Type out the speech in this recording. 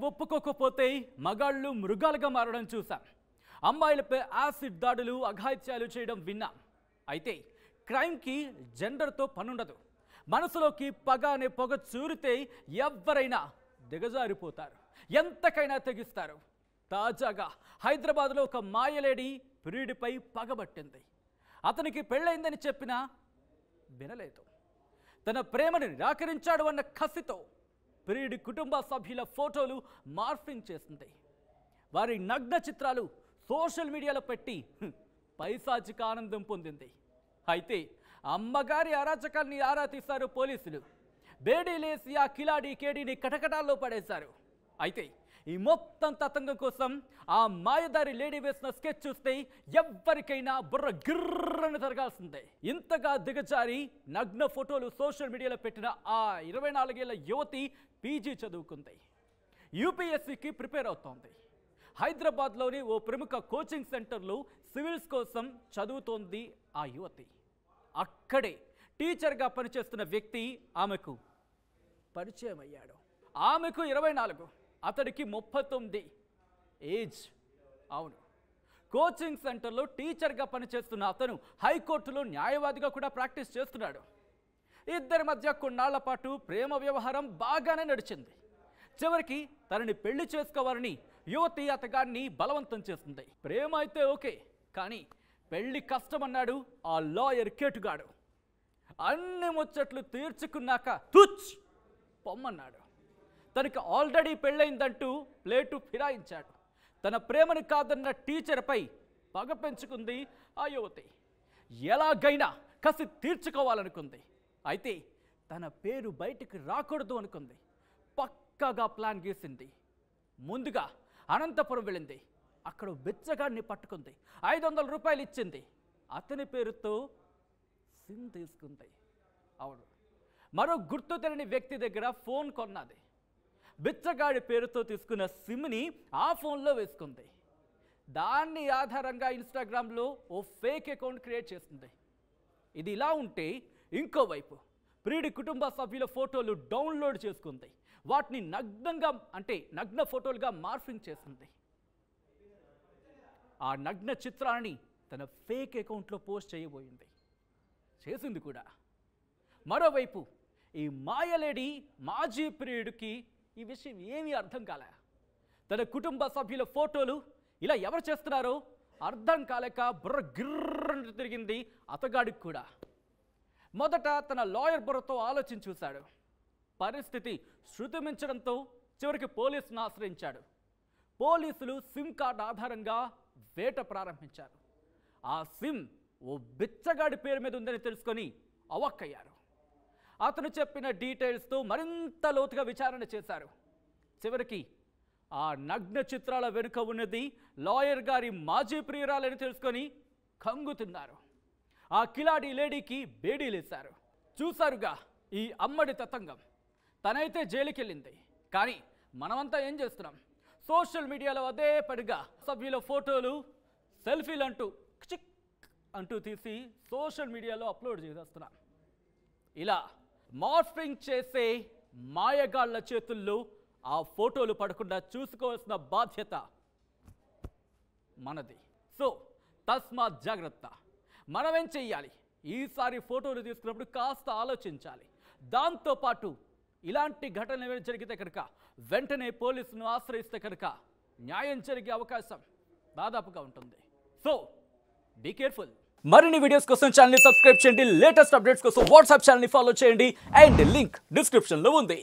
ఒప్పుకోకపోతే మగాళ్ళు మృగాలుగా మారడం చూసాం. అమ్మాయిలపై యాసిడ్ దాడులు అఘాయిత్యాలు చేయడం విన్నాం. అయితే క్రైమ్కి జెండర్తో పనుండదు. మనసులోకి పగ అనే పొగ చూరితే ఎవరైనా దిగజారిపోతారు, ఎంతకైనా తెగిస్తారు. తాజాగా హైదరాబాద్లో ఒక మాయలేడి ప్రియుడిపై పగబట్టింది. అతనికి పెళ్ళైందని చెప్పినా వినలేదు. తన ప్రేమను నిరాకరించాడు అన్న కసితో ప్రియుడి కుటుంబ సభ్యుల ఫోటోలు మార్ఫింగ్ చేసింది. వారి నగ్న చిత్రాలు సోషల్ మీడియాలో పెట్టి పైశాచిక ఆనందం పొందింది. అయితే అమ్మగారి అరాచకాన్ని ఆరా తీశారు పోలీసులు. బేడీలేసి ఆ కిలాడి కేడీని కటకటాల్లో పడేశారు. అయితే ఈ మొత్తం తతంగం కోసం ఆ మాయదారి లేడీ వేసిన స్కెచ్ చూస్తే ఎవ్వరికైనా బుర్ర గిర్రని తిరగాల్సిందే. ఇంతగా దిగజారి నగ్న ఫోటోలు సోషల్ మీడియాలో పెట్టిన ఆ 24 ఏళ్ల యువతి పీజీ చదువుకుంది. యూపీఎస్సీకి ప్రిపేర్ అవుతోంది. హైదరాబాద్లోని ఓ ప్రముఖ కోచింగ్ సెంటర్లో సివిల్స్ కోసం చదువుతోంది ఆ యువతి. అక్కడే టీచర్గా పనిచేస్తున్న వ్యక్తి ఆమెకు పరిచయం అయ్యాడు. ఆమెకు 24, అతడికి 39 ఏజ్. అవును, కోచింగ్ సెంటర్లో టీచర్గా పనిచేస్తున్న అతను హైకోర్టులో న్యాయవాదిగా కూడా ప్రాక్టీస్ చేస్తున్నాడు. ఇద్దరి మధ్య కొన్నాళ్ల పాటు ప్రేమ వ్యవహారం బాగానే నడిచింది. చివరికి తనని పెళ్లి చేసుకోవాలని యువతి అతగాడిని బలవంతం చేస్తుంది. ప్రేమ అయితే ఓకే, కానీ పెళ్లి కష్టమన్నాడు ఆ లాయర్ కేటుగాడు. అన్ని ముచ్చట్లు తీర్చుకున్నాక తుచ్ పొమ్మన్నాడు. తనకి ఆల్రెడీ పెళ్ళైందంటూ ప్లేటు ఫిరాయించాడు. తన ప్రేమను కాదన్న టీచర్పై పగ పెంచుకుంది ఆ యువతి. ఎలాగైనా కసి తీర్చుకోవాలనుకుంది. అయితే తన పేరు బయటికి రాకూడదు అనుకుంది. పక్కాగా ప్లాన్ గీసింది. ముందుగా అనంతపురం వెళ్ళింది. అక్కడ బిచ్చగాడిని పట్టుకుంది. 500 రూపాయలు ఇచ్చింది. అతని పేరుతో సిమ్ తీసుకుంది. అవును, మరో గుర్తు తెలియని వ్యక్తి దగ్గర ఫోన్ కొన్నది. బిచ్చగాడి పేరుతో తీసుకున్న సిమ్ని ఆ ఫోన్లో వేసుకుంది. దాన్ని ఆధారంగా ఇన్స్టాగ్రామ్లో ఓ ఫేక్ అకౌంట్ క్రియేట్ చేస్తుంది. ఇది ఇలా ఉంటే ఇంకోవైపు ప్రియుడి కుటుంబ సభ్యుల ఫోటోలు డౌన్లోడ్ చేసుకుంది. వాటిని నగ్న ఫోటోలుగా మార్ఫింగ్ చేసింది. ఆ నగ్న చిత్రాన్ని తన ఫేక్ అకౌంట్లో పోస్ట్ చేయబోయింది. చేసింది కూడా. మరోవైపు ఈ మాయలేడి మాజీ ప్రియుడికి ఈ విషయం ఏమీ అర్థం కాలే. తన కుటుంబ సభ్యుల ఫోటోలు ఇలా ఎవరు చేస్తున్నారో అర్థం కాలేక బుర్ర గిర్రని తిరిగింది అతగాడికి కూడా. మొదట తన లాయర్ బుర్రతో ఆలోచించి చూశాడు. పరిస్థితి శృతిమించడంతో చివరికి పోలీసును ఆశ్రయించాడు. పోలీసులు సిమ్ కార్డ్ ఆధారంగా వేట ప్రారంభించారు. ఆ సిమ్ ఓ బిచ్చగాడి పేరు మీద ఉందని తెలుసుకొని అవక్కయ్యారు. అతను చెప్పిన డీటెయిల్స్తో మరింత లోతుగా విచారణ చేశారు. చివరికి ఆ నగ్న చిత్రాల వెనుక ఉన్నది లాయర్ గారి మాజీ ప్రియురాలని తెలుసుకొని కంగు తిన్నారు. ఆ కిలాడి లేడీకి బేడీలేశారు. చూశారుగా ఈ అమ్మడి తతంగం. తనైతే జైలుకి వెళ్ళింది, కానీ మనమంతా ఏం చేస్తున్నాం? సోషల్ మీడియాలో అదే పడిగా సభ్యుల ఫోటోలు సెల్ఫీలు అంటూ తీసి సోషల్ మీడియాలో అప్లోడ్ చేసేస్తున్నాం. ఇలా మార్ఫింగ్ చేసే మాయగాళ్ల చేతుల్లో ఆ ఫోటోలు పడకుండా చూసుకోవాల్సిన బాధ్యత మనది. సో తస్మాత్ జాగ్రత్త. మనమేం చెయ్యాలి? ఈసారి ఫోటోలు తీసుకున్నప్పుడు కాస్త ఆలోచించాలి. దాంతోపాటు ఇలాంటి ఘటన ఏమైనా జరిగితే కనుక వెంటనే పోలీసును ఆశ్రయిస్తే కనుక న్యాయం జరిగే అవకాశం దాదాపుగా ఉంటుంది. So be careful. మరిన్ని వీడియోస్ కోసం ఛానల్ ని సబ్స్క్రైబ్ చేయండి. లేటెస్ట్ అప్డేట్స్ కోసం వాట్సాప్ ఛానల్ ని ఫాలో చేయండి. అండ్ లింక్ డిస్క్రిప్షన్ లో ఉంది.